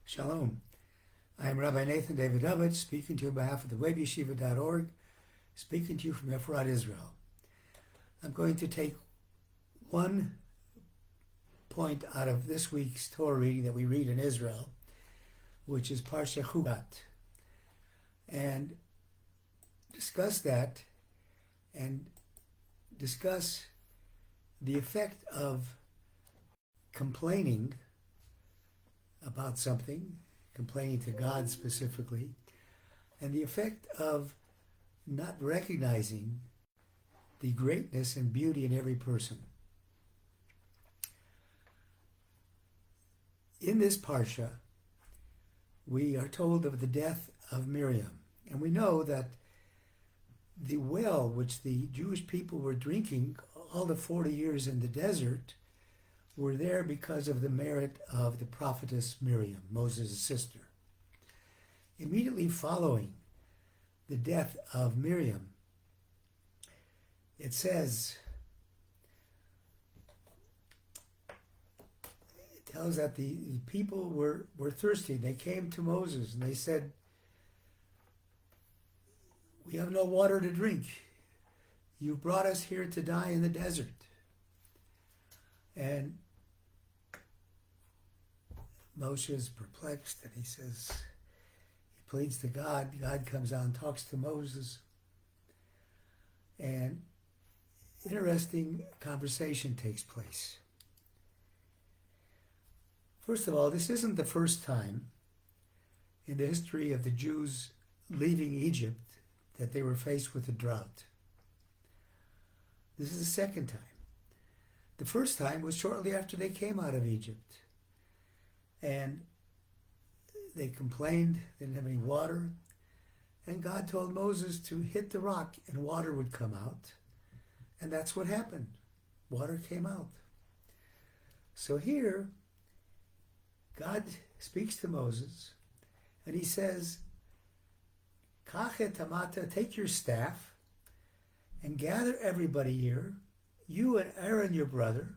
Shalom. I am Rabbi Nathan Davidovich, speaking to you on behalf of the webyeshiva.org, speaking to you from Efrat, Israel. I'm going to take one point out of this week's Torah reading that we read in Israel, which is Parshat Chukat, and discuss that and discuss the effect of complaining about something, complaining to God specifically, and the effect of not recognizing the greatness and beauty in every person. In this parsha, we are told of the death of Miriam, and we know that the well which the Jewish people were drinking all the 40 years in the desert were there because of the merit of the prophetess Miriam, Moses' sister. Immediately following the death of Miriam, it says, it tells that the people were thirsty. They came to Moses and they said, "We have no water to drink. You brought us here to die in the desert." And Moshe is perplexed, and he says, he pleads to God. God comes out and talks to Moses. And interesting conversation takes place. First of all, this isn't the first time in the history of the Jews leaving Egypt that they were faced with a drought. This is the second time. The first time was shortly after they came out of Egypt. And they complained they didn't have any water. And God told Moses to hit the rock and water would come out. And that's what happened. Water came out. So here, God speaks to Moses and he says, "Kach et hamata, take your staff and gather everybody here, you and Aaron your brother,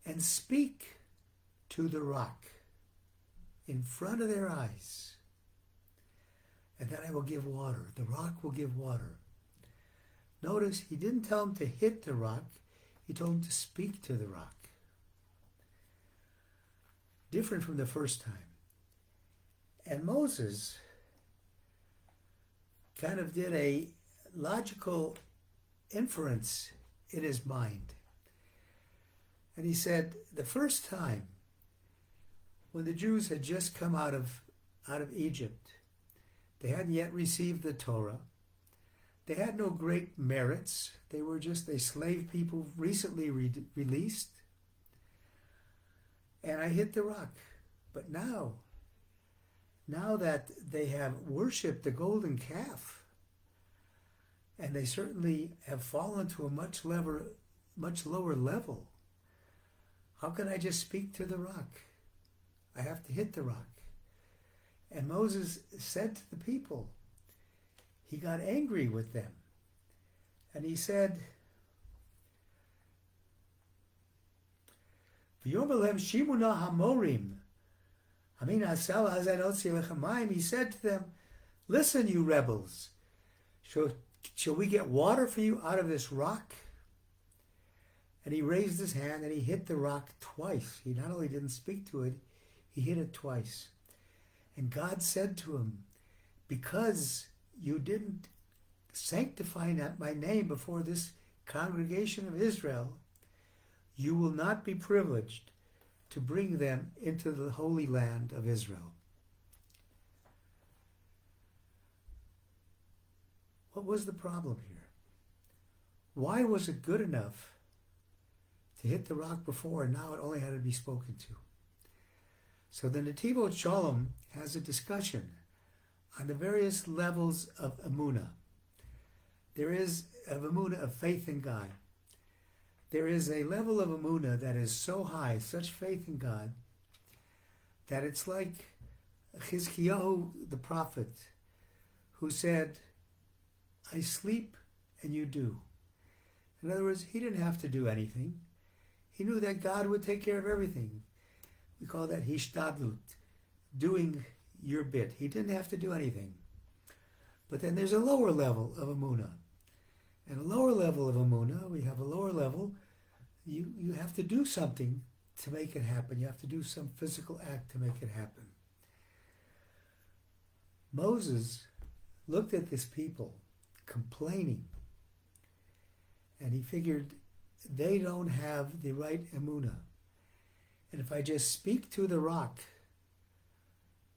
and speak to the rock in front of their eyes. And then I will give water. The rock will give water." Notice he didn't tell him to hit the rock. He told him to speak to the rock. Different from the first time. And Moses kind of did a logical inference in his mind. And he said, the first time when the Jews had just come out of Egypt, they hadn't yet received the Torah. They had no great merits. They were just a slave people recently released. And I hit the rock. But now that they have worshipped the golden calf, and they certainly have fallen to a much lower level, how can I just speak to the rock? I have to hit the rock. And Moses said to the people, he got angry with them. And he said, "V'yomer Shimuna hamorim, Amin asel hazanotzi lechamayim." He said to them, "Listen, you rebels, shall we get water for you out of this rock?" And he raised his hand and he hit the rock twice. He not only didn't speak to it, he hit it twice. And God said to him, "Because you didn't sanctify my name before this congregation of Israel, you will not be privileged to bring them into the holy land of Israel." What was the problem here? Why was it good enough to hit the rock before, and now it only had to be spoken to? So the Netivot Shalom has a discussion on the various levels of Emunah. There is of Emunah, of faith in God. There is a level of Emunah that is so high, such faith in God, that it's like Chizkiyahu the prophet, who said, "I sleep and you do." In other words, he didn't have to do anything. He knew that God would take care of everything. We call that hishtadlut. doing your bit. He didn't have to do anything. But then there's a lower level of Emunah. And a lower level of Emunah, we have a lower level, you have to do something to make it happen. You have to do some physical act to make it happen. Moses looked at this people complaining, and he figured they don't have the right Emunah. And if I just speak to the rock,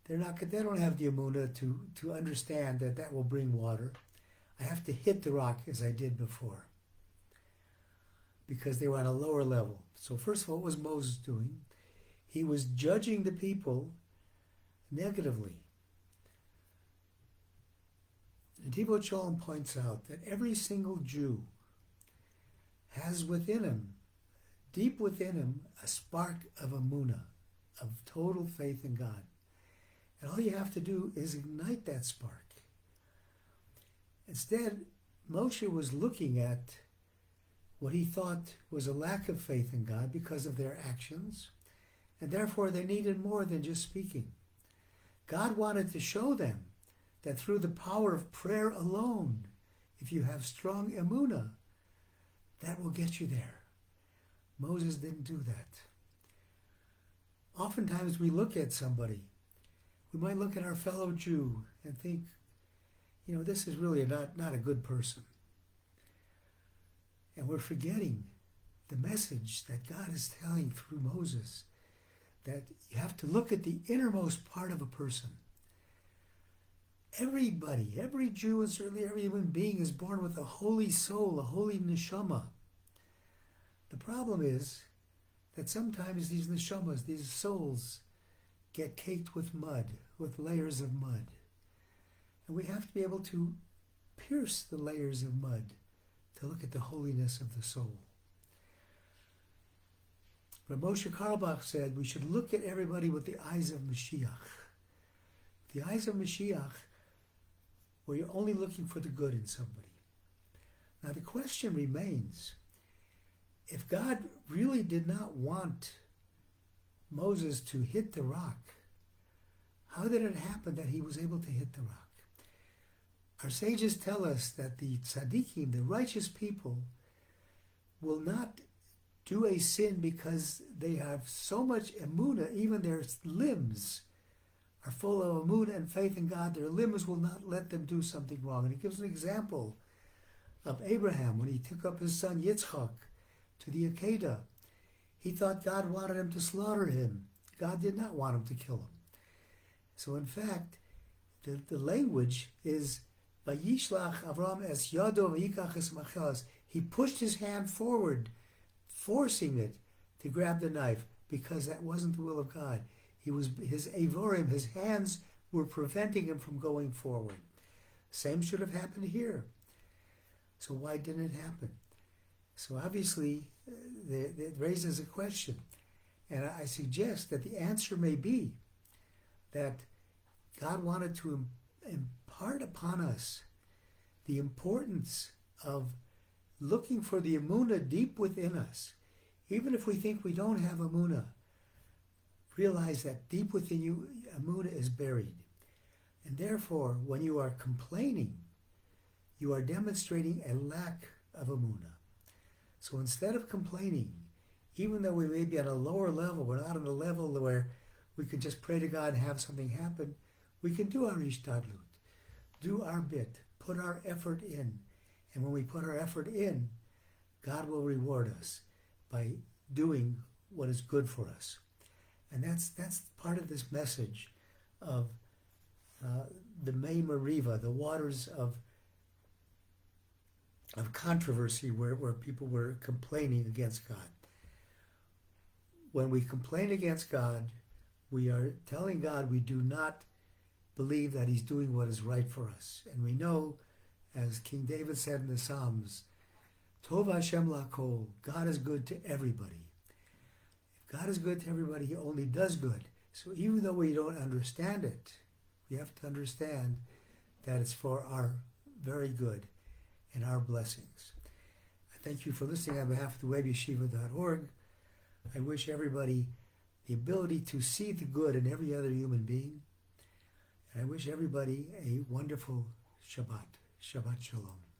they don't have the Emunah to understand that will bring water. I have to hit the rock as I did before, because they were on a lower level. So first of all, what was Moses doing? He was judging the people negatively. And Davidovich Shalom points out that every single Jew has within him, deep within him, a spark of Emunah, of total faith in God. And all you have to do is ignite that spark. Instead, Moshe was looking at what he thought was a lack of faith in God because of their actions, and therefore they needed more than just speaking. God wanted to show them that through the power of prayer alone, if you have strong Emunah, that will get you there. Moses didn't do that. Oftentimes we look at somebody, we might look at our fellow Jew and think, this is really not a good person. And we're forgetting the message that God is telling through Moses, that you have to look at the innermost part of a person. Everybody, every Jew and certainly every human being is born with a holy soul, a holy neshama. The problem is that sometimes these neshamas, these souls, get caked with mud, with layers of mud. And we have to be able to pierce the layers of mud to look at the holiness of the soul. Rabbi Moshe Carlebach said we should look at everybody with the eyes of Mashiach. The eyes of Mashiach, where you're only looking for the good in somebody. Now the question remains, if God really did not want Moses to hit the rock, how did it happen that he was able to hit the rock? Our sages tell us that the tzaddikim, the righteous people, will not do a sin because they have so much emunah, even their limbs are full of emunah and faith in God. Their limbs will not let them do something wrong. And he gives an example of Abraham when he took up his son Yitzchak to the Akedah. He thought God wanted him to slaughter him. God did not want him to kill him. So in fact, the language is Vayishlach Avram es yado v'yikach es machelas. He pushed his hand forward, forcing it to grab the knife, because that wasn't the will of God. His avorim, his hands were preventing him from going forward. Same should have happened here. So why didn't it happen? So obviously, it raises a question. And I suggest that the answer may be that God wanted to impart upon us the importance of looking for the emunah deep within us. Even if we think we don't have emunah, realize that deep within you, emunah is buried. And therefore, when you are complaining, you are demonstrating a lack of emunah. So instead of complaining, even though we may be on a lower level, we're not on a level where we can just pray to God and have something happen, we can do our ishtadlut, do our bit, put our effort in. And when we put our effort in, God will reward us by doing what is good for us. And that's part of this message of the Mei Meriva, the waters of controversy where people were complaining against God. When we complain against God, we are telling God we do not believe that he's doing what is right for us. And we know, as King David said in the Psalms, Tov Hashem lakol, God is good to everybody. If God is good to everybody, he only does good. So even though we don't understand it, we have to understand that it's for our very good and our blessings. I thank you for listening on behalf of the webyeshiva.org. I wish everybody the ability to see the good in every other human being. And I wish everybody a wonderful Shabbat. Shabbat Shalom.